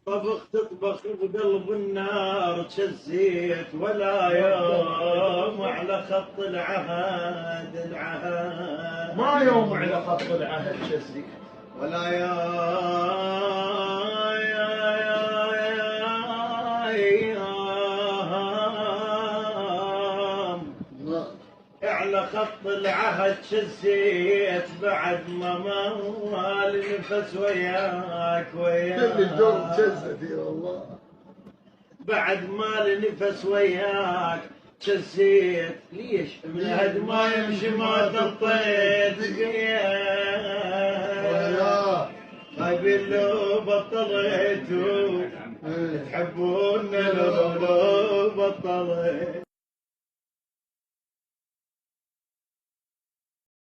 طبخ تطبخ بقلب النار شزيت، ولا يوم على خط العهد ما يوم على خط العهد شزيت، ولا يوم على خط العهد شزيت، بعد ما مال نفس وياك كل الدور جزتي والله. بعد ما نفس وياك شزيت، ليش من هد ما يمشي ما ططيت ولا خايبين لو بطليتوا تحبون لو بطلت.